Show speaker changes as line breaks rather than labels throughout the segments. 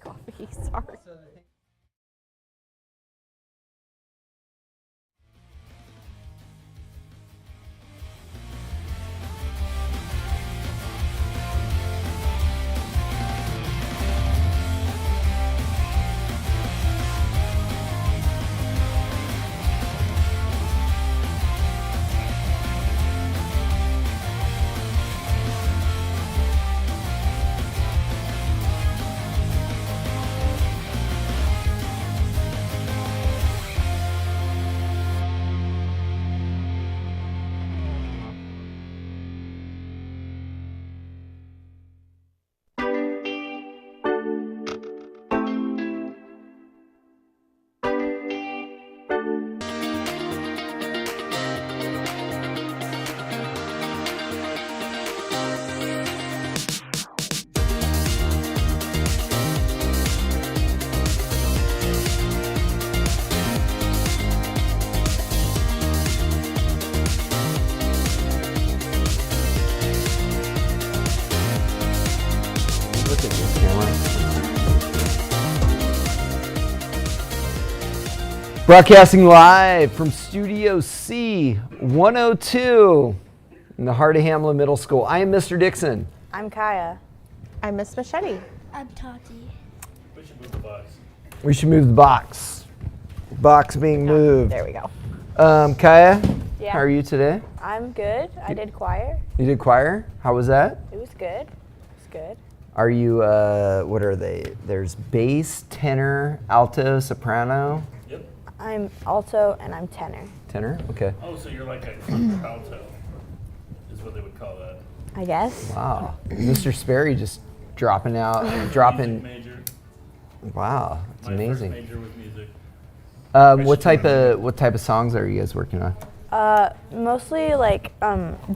coffee. Sorry.
Look at this camera. Broadcasting live from Studio C 102 in the heart of Hamlin Middle School. I am Mr. Dixon.
I'm Kaya.
I'm Miss Machete.
I'm Tati.
We should move the box.
We should move the box. Box being moved.
There we go.
Kaya,
Yeah.
how are you today?
I'm good. I did choir.
You did choir? How was that?
It was good. It was good.
Are you, what are they? There's bass, tenor, alto, soprano.
Yep.
I'm alto and I'm tenor.
Tenor? Okay.
Oh, so you're like a contralto, is what they would call that.
I guess.
Wow. Mr. Sperry just dropping out,
Music
dropping.
major.
Wow, it's
My
amazing.
first major was music.
What type of songs are you guys working on?
Mostly like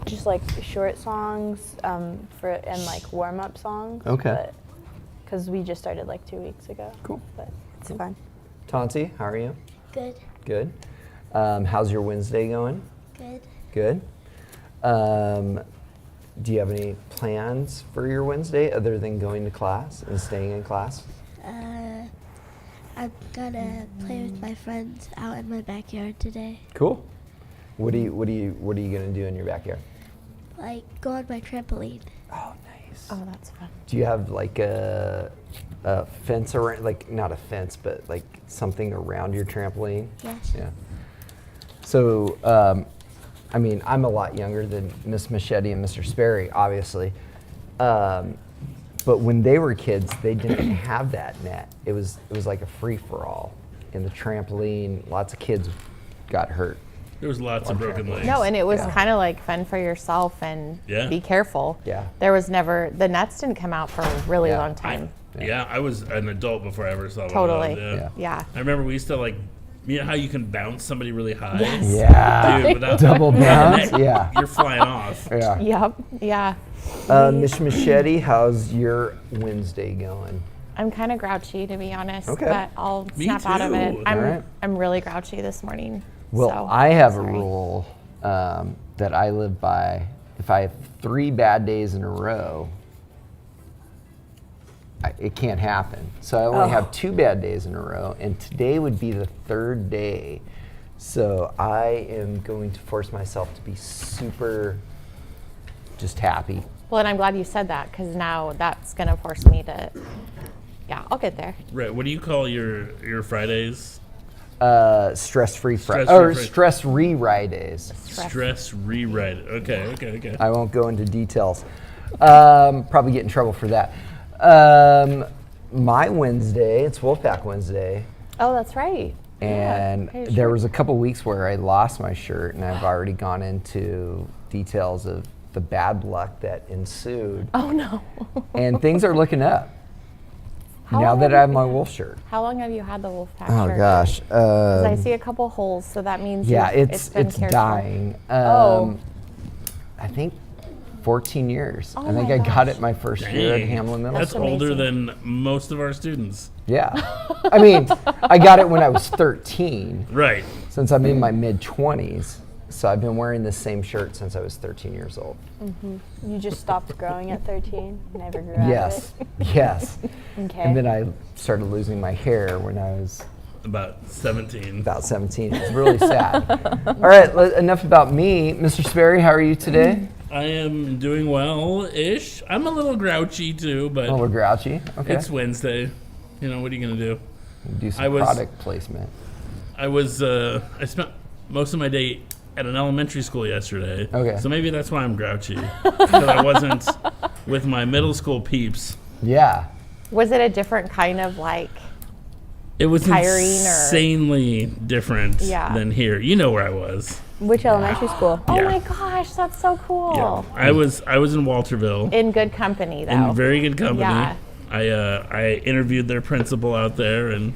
just like short songs and like warm up songs.
Okay.
Because we just started like 2 weeks ago.
Cool.
But it's fun.
Tansi, how are you?
Good.
Good. How's your Wednesday going?
Good.
Good. Do you have any plans for your Wednesday other than going to class and staying in class?
I'm gonna play with my friends out in my backyard today.
Cool. What are you gonna do in your backyard?
Like go on my trampoline.
Oh, nice.
Oh, that's fun.
Do you have like a fence around, like not a fence, but like something around your trampoline?
Yes.
Yeah. So, I mean, I'm a lot younger than Miss Machete and Mr. Sperry, obviously. But when they were kids, they didn't have that net. It was like a free-for-all in the trampoline. Lots of kids got hurt.
There was lots of broken legs.
No, and it was
Yeah.
kind of like fend for yourself and
Yeah.
be careful.
Yeah.
There was never, the nets didn't come out for a really
Yeah.
long time.
Yeah, I was an adult before I ever saw one
Totally.
of those.
Yeah.
Yeah.
I remember we used to like, you know how you can bounce somebody really high?
Yes.
Yeah.
Dude, without
Double bounce?
net,
Yeah.
You're flying off.
Yeah.
Yep. Yeah.
Miss Machete, how's your Wednesday going?
I'm kind of grouchy, to be honest.
Okay.
But I'll
Me
snap out of it.
too.
Alright.
I'm really grouchy this morning.
Well,
so,
I have a
sorry.
rule that I live by. If I have 3 bad days in a row, it can't happen. So I only have 2 bad days in a row, and today would be the 3rd day. So I am going to force myself to be super just happy.
Well, and I'm glad you said that because now that's going to force me to, yeah, I'll get there.
Right. What do you call your Fridays?
Stress-free Friday,
Stress-free
or
Friday.
stress re-ride days.
Stress rewrite. Okay.
I won't go into details. Probably get in trouble for that. My Wednesday, it's Wolfpack Wednesday,
Oh, that's right.
and
Yeah,
there was a couple weeks where I lost my shirt, and I've already gone into details of the bad luck that ensued,
Oh, no.
and things are looking up
How
now
long
that
have
I have
you
my
been-
wolf shirt.
How long have you had the Wolfpack
Oh
shirt?
gosh.
'Cause I see a couple holes, so that means
Yeah,
you've-
it's
been careful.
dying.
Oh.
I think 14 years.
Oh
I think
my
I got
gosh.
it my first year at
Dang.
Hamlin Middle
That's
School.
older
amazing.
than most of our students.
Yeah. I mean, I got it when I was 13,
Right.
since I'm in my mid 20s. So I've been wearing this same shirt since I was 13 years old.
You just stopped growing at 13? Never grew out
Yes,
of
yes.
it? Okay.
And then I started losing my hair when I was
About 17.
about 17. It was really sad. All right, enough about me. Mr. Sperry, how are you today?
I am doing well-ish. I'm a little grouchy too, but
Oh, we're grouchy. Okay.
it's Wednesday. You know, what are you gonna do?
Do some
I was-
product placement.
I spent most of my day at an elementary school yesterday.
Okay.
So maybe that's why I'm grouchy. Because I wasn't with my middle school peeps.
Yeah.
Was it a different kind of like?
It was
Tiring or-
insanely different
Yeah.
than here. You know where I was.
Which elementary school?
Oh
Yeah.
my gosh, that's so cool.
Yeah. I was in Walterville.
In good company though.
In very good company.
Yeah.
I interviewed their principal out there, and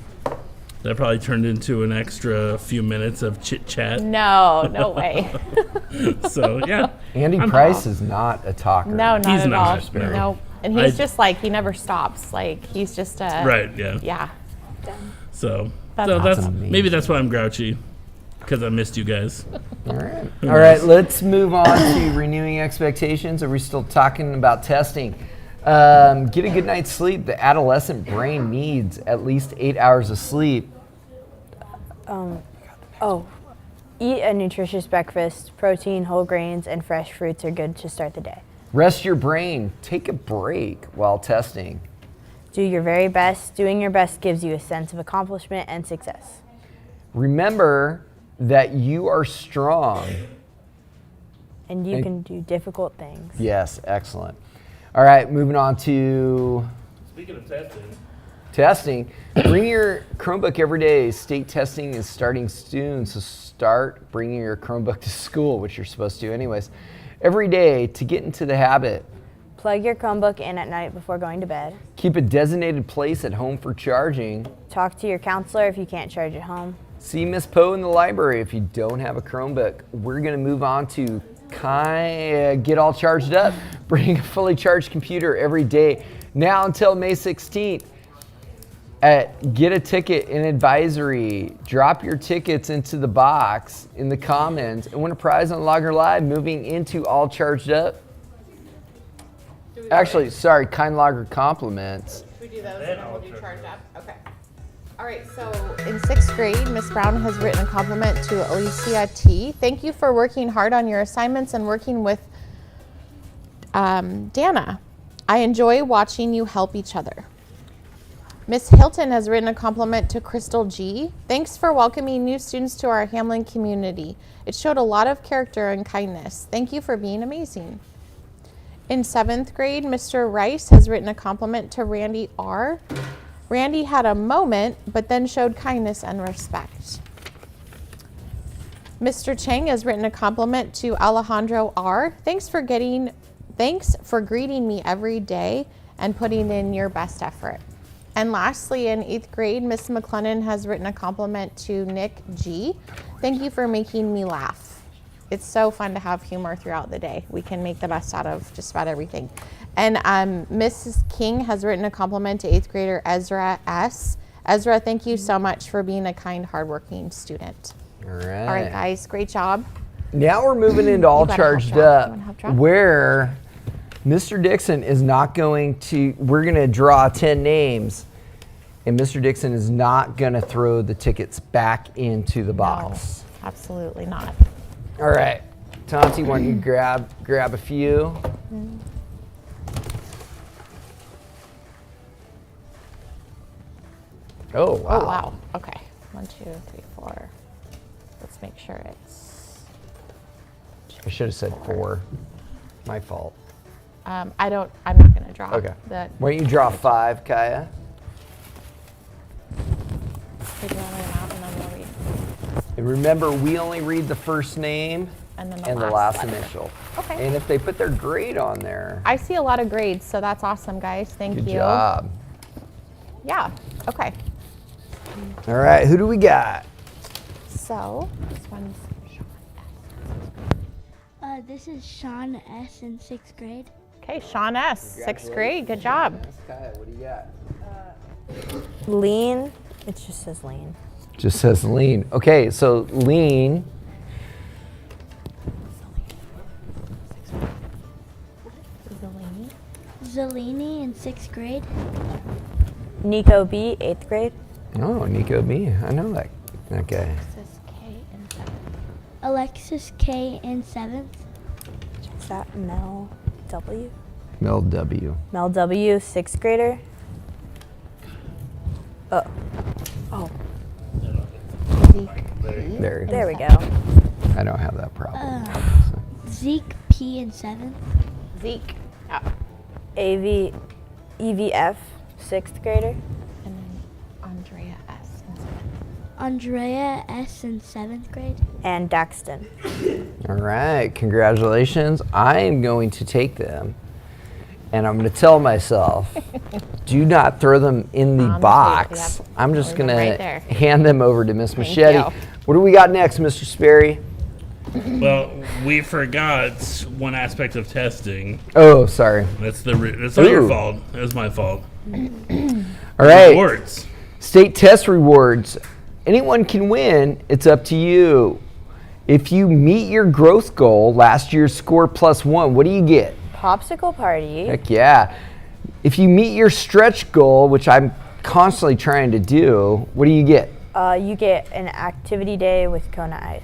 that probably turned into an extra few minutes of chit chat.
No way.
So yeah,
Andy Price is not a talker.
No, not
He's
at
not.
all.
Mr. Sperry.
Nope. And he's
I-
just like he never stops. Like he's just a
right. Yeah.
Yeah.
So
That's
that's
amazing.
maybe that's why I'm grouchy, because I missed you guys.
All right. All right, let's move on to renewing expectations. Are we still talking about testing? Get a good night's sleep. The adolescent brain needs at least 8 hours of sleep.
Eat a nutritious breakfast. Protein, whole grains, and fresh fruits are good to start the day.
Rest your brain. Take a break while testing.
Do your very best. Doing your best gives you a sense of accomplishment and success.
Remember that you are strong.
And you
Thank-
can do difficult things.
Yes, excellent. All right, moving on to
Speaking of testing,
testing. Bring your Chromebook every day. State testing is starting soon, so start bringing your Chromebook to school, which you're supposed to anyways, every day to get into the habit.
Plug your Chromebook in at night before going to bed.
Keep a designated place at home for charging.
Talk to your counselor if you can't charge at home.
See Miss Poe in the library if you don't have a Chromebook. We're going to move on to get all charged up. Bring a fully charged computer every day now until May 16th. Get a ticket in advisory. Drop your tickets into the box in the comments and win a prize on Logger Live moving into all charged up. Actually, sorry, kind Logger compliments.
We do those and then we'll do charge up. Okay. All right, so in 6th grade, Miss Brown has written a compliment to Alicia T. Thank you for working hard on your assignments and working with Dana. I enjoy watching you help each other. Miss Hilton has written a compliment to Crystal G. Thanks for welcoming new students to our Hamlin community. It showed a lot of character and kindness. Thank you for being amazing. In 7th grade, Mr. Rice has written a compliment to Randy R. Randy had a moment, but then showed kindness and respect. Mr. Chang has written a compliment to Alejandro R. Thanks for greeting me every day and putting in your best effort. And lastly, in 8th grade, Miss McLennan has written a compliment to Nick G. Thank you for making me laugh. It's so fun to have humor throughout the day. We can make the best out of just about everything. And Mrs. King has written a compliment to 8th grader Ezra S. Ezra, thank you so much for being a kind, hardworking student.
All right.
All right, guys, great job.
Now we're moving into all
better help
charged
drop.
up,
You wanna help drop?
where Mr. Dixon is not going to, we're going to draw 10 names, and Mr. Dixon is not going to throw the tickets back into the box.
No, absolutely not.
All right. Tonti, why don't you grab a few? Oh, wow.
Oh, wow. Okay. 1, 2, 3, 4. Let's make sure it's.
I should have said 4. My fault.
I'm not going to draw.
Okay.
The,
Why don't you draw 5, Kaya?
figure out them out and then we'll read.
And remember, we only read the first name
And then
and the
last
last
letter.
initial.
Okay.
And if they put their grade on there,
I see a lot of grades, so that's awesome, guys. Thank
good
you.
job.
Yeah. Okay.
All right, who do we got?
So this one's
This is Sean S. in 6th grade.
okay. Sean S. 6th grade. Good job.
Kaya, what do you got?
Lean. It just says lean.
Just says lean. Okay, so lean
Zelini in 6th grade.
Nico B, 8th grade.
Oh, Nico B. I know that guy.
This K in 7th.
Alexis K in 7th.
Is that Mel W?
Mel W.
Mel W, 6th grader. Oh,
There
there we go.
I don't have that problem.
Zeke P in 7th.
Zeke. Yeah.
AV, EVF, 6th grader.
And then Andrea S in 7th.
Andrea S in 7th grade.
And Daxton.
All right, congratulations. I am going to take them and I'm going to tell myself, do not throw them in the
On the
box.
table, yep.
I'm just
Leave
going
them right
to
there.
hand them over to Miss
Thank
Machete.
you.
What do we got next, Mr. Sperry?
Well, we forgot one aspect of testing.
Oh, sorry.
That's not your
Ooh.
fault. It was my fault.
All right,
Rewards.
state test rewards. Anyone can win. It's up to you. If you meet your growth goal, last year's score +1, what do you get?
Popsicle party.
Heck yeah. If you meet your stretch goal, which I'm constantly trying to do, what do you get?
You get an activity day with Kona Ice.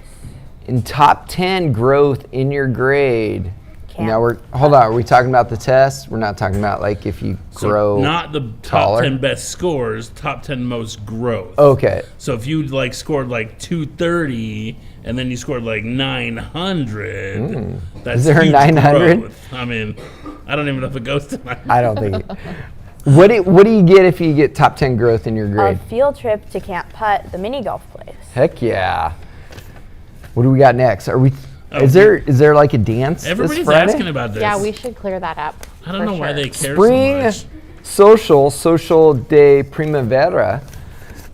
In top 10 growth in your grade.
Camp.
Now hold on, are we talking about the test? We're not talking about like if you
So
grow.
not the
taller?
top 10 best scores, top 10 most growth.
Okay.
So if you like scored like 230 and then you scored like 900, that's
Is there a
huge
900?
growth. I mean, I don't even know if it goes to 900.
I don't think. What do you get if you get top 10 growth in your
A
grade?
field trip to Camp Putt, the mini golf place.
Heck yeah. What do we got next? Are we?
Oh,
Is there like a dance
Everybody's
this Friday?
asking about this.
Yeah, we should clear that up.
I don't
for
know why
sure.
they care
Spring
so much.
social de primavera.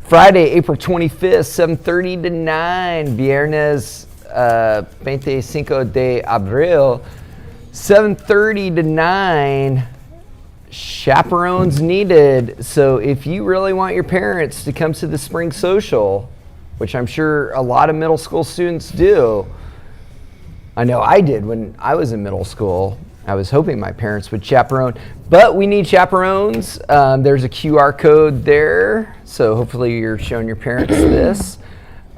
Friday, April 25th, 7:30 to 9. Viernes 25 de abril, 7:30 to 9. Chaperones needed. So if you really want your parents to come to the spring social, which I'm sure a lot of middle school students do, I know I did when I was in middle school. I was hoping my parents would chaperone, but we need chaperones. There's a QR code there, so hopefully you're showing your parents this.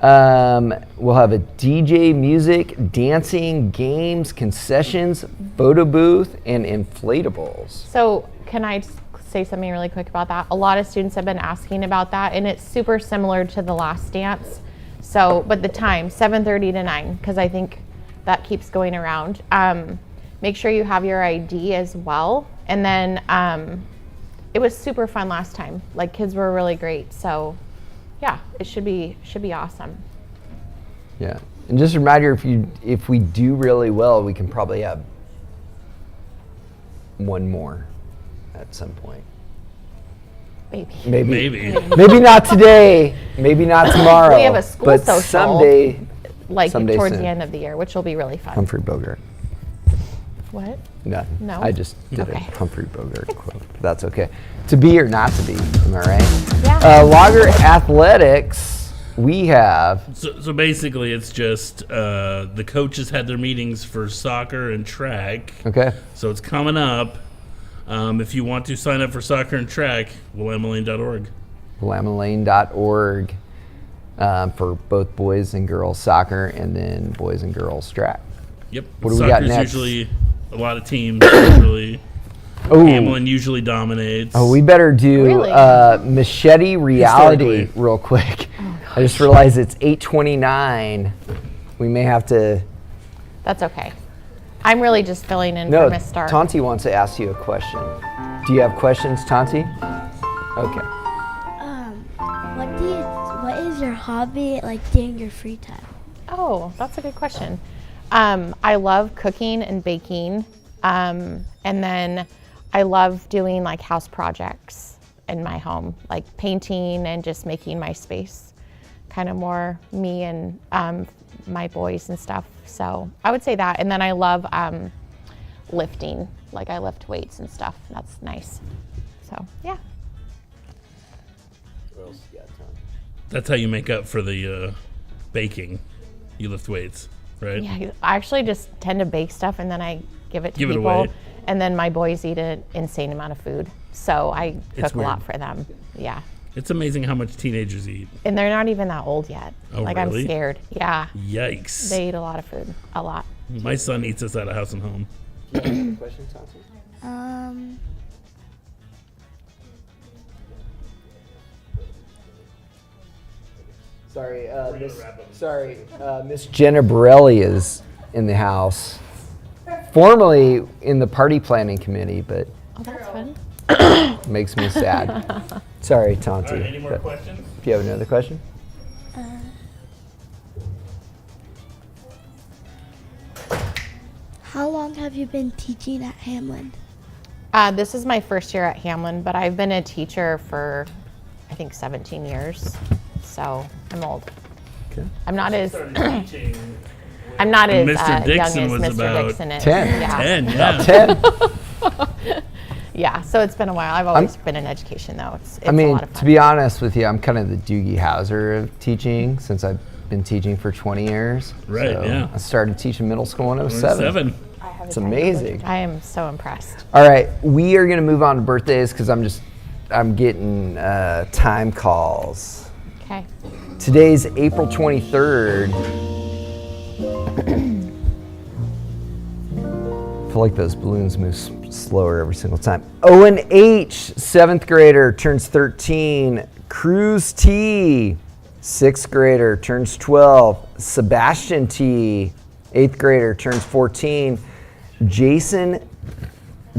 We'll have a DJ, music, dancing, games, concessions, photo booth, and inflatables.
So can I just say something really quick about that? A lot of students have been asking about that, and it's super similar to the last dance. So, but the time, 7:30 to 9, because I think that keeps going around. Make sure you have your ID as well. And then it was super fun last time. Like, kids were really great. So yeah, it should be awesome.
Yeah, and just a reminder, if we do really well, we can probably have one more at some point.
Maybe.
Maybe not today. Maybe not tomorrow.
We have a school
but
social.
someday.
Like
Someday
towards
soon.
the end of the year, which will be really fun.
Humphrey Bogart.
What?
No.
No?
I just did
Okay.
a Humphrey Bogart quote. But that's okay. To be or not to be. Am I right?
Yeah.
Lager Athletics. We have.
So basically, it's just the coaches had their meetings for soccer and track.
Okay.
So it's coming up. If you want to sign up for soccer and track, willamlane.org.
willamlane.org for both boys and girls soccer and then boys and girls track.
Yep.
What do we got
Soccer's
next?
usually a lot of teams. Usually,
Oh.
Hamlin usually dominates.
Oh, we better do
Really?
Machete Reality
Historically.
real quick. I just realized it's 8:29. We may have to.
That's okay. I'm really just filling in
No,
for Miss Stark.
Tanti wants to ask you a question. Do you have questions, Tanti? Okay.
What is your hobby like during your free time?
Oh, that's a good question. I love cooking and baking. And then I love doing like house projects in my home, like painting and just making my space kind of more me and my boys and stuff. So I would say that. And then I love lifting, like I lift weights and stuff. That's nice. So yeah.
What else you got, Tanti?
That's how you make up for the baking. You lift weights, right?
Yeah, I actually just tend to bake stuff and then I give it to
Give it
people.
away.
And then my boys eat an insane amount of food. So I
It's
cook a lot
weird.
for them. Yeah.
It's amazing how much teenagers eat.
And they're not even that old yet.
Oh,
like
really?
I'm scared. Yeah.
Yikes.
They eat a lot of food. A lot.
My son eats us out of house and home.
Question, Chauncey? Miss Jenna Borelli is in the house, formerly in the party planning committee, but
Oh, that's fun.
makes me sad. Sorry, Chauncey.
All right, any more
but
questions?
Do you have another question?
How long have you been teaching at Hamlin?
This is my first year at Hamlin, but I've been a teacher for, I think, 17 years. So I'm old.
Okay.
I'm not as
Started teaching.
I'm not as
Mr.
young
Dixon
as
was
Mr.
about
Dixon is.
10.
Yeah.
10, yeah.
10.
Yeah. So it's been a while. I've always been in education, though. It's
I
a
mean,
lot of fun.
to be honest with you, I'm kind of the Doogie Howser of teaching since I've been teaching for 20 years.
Right,
So
yeah.
I started teaching middle school when I was 7.
7.
I have
It's
a tiny
amazing.
I am so impressed.
All right, we are going to move on to birthdays because I'm getting time calls.
Okay.
Today's April 23rd. I feel like those balloons move slower every single time. Owen H, 7th grader, turns 13. Cruz T, 6th grader, turns 12. Sebastian T, 8th grader, turns 14. Jason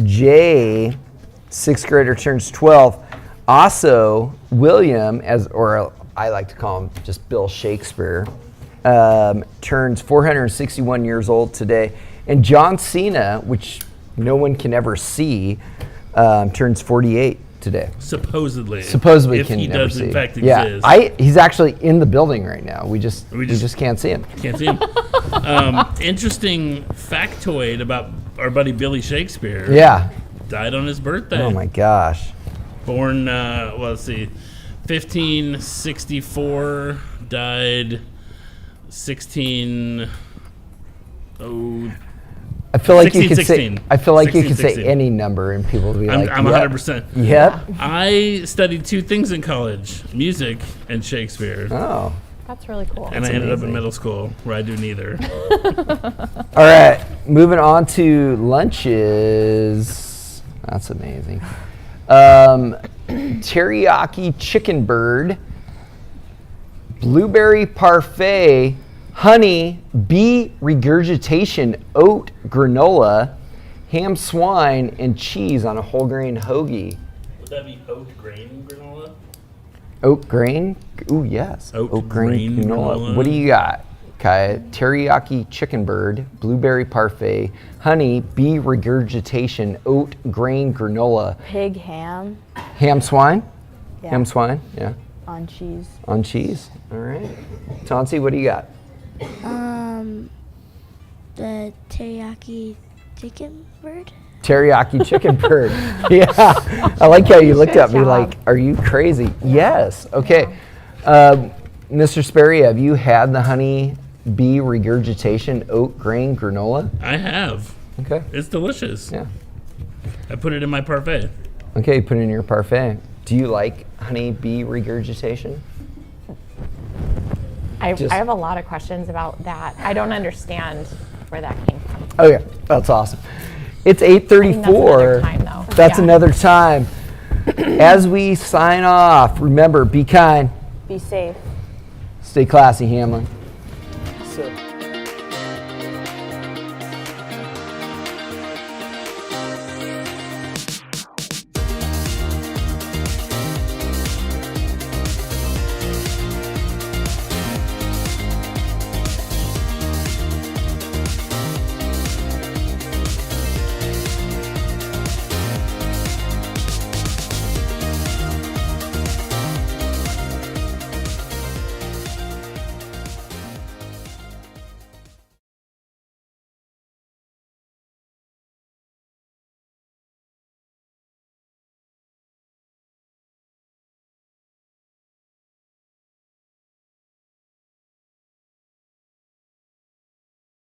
J, 6th grader, turns 12. Also, William, or I like to call him just Bill Shakespeare, turns 461 years old today. And John Cena, which no one can ever see, turns 48 today.
Supposedly.
Supposedly
if
can
he
never
does
see.
in fact
Yeah,
exist.
he's actually in the building right now. We just can't see him.
Can't see him. Interesting factoid about our buddy Billy Shakespeare.
Yeah.
Died on his birthday.
Oh my gosh.
Born, let's see, 1564, died 16. Oh,
I feel like you could say.
1616.
I feel like you could say
1616.
any number and people would be
I'm
like,
I'm
yep.
100%.
Yep.
I studied 2 things in college: music and Shakespeare.
Oh.
That's really cool.
And I ended up in
amazing.
middle school where I do neither.
All right. Moving on to lunches. That's amazing. Teriyaki chicken bird, blueberry parfait, honey bee regurgitation oat granola, ham swine, and cheese on a whole grain hoagie.
Would that be oat grain granola?
Oat grain? Ooh, yes.
Oat grain granola.
What do you got, Kaya? Teriyaki chicken bird, blueberry parfait, honey bee regurgitation oat grain granola,
Pig ham
ham swine?
Yeah.
Ham swine, yeah.
on cheese.
On cheese. All right. Chauncey, what do you got?
The teriyaki chicken bird.
Teriyaki chicken bird. Yeah. I like how you looked
Good
at me
job.
like, are you crazy? Yes. Okay. Mr. Sperry, have you had the honey bee regurgitation oat grain granola?
I have.
Okay.
It's delicious.
Yeah.
I put it in my parfait.
Okay, put it in your parfait. Do you like honey bee regurgitation?
I
Just-
have a lot of questions about that. I don't understand where that came from.
Okay, that's awesome. It's
I think
8:34.
that's another time, though.
That's
Yeah.
another time. As we sign off, remember, be kind,
Be safe.
stay classy, Hamlin.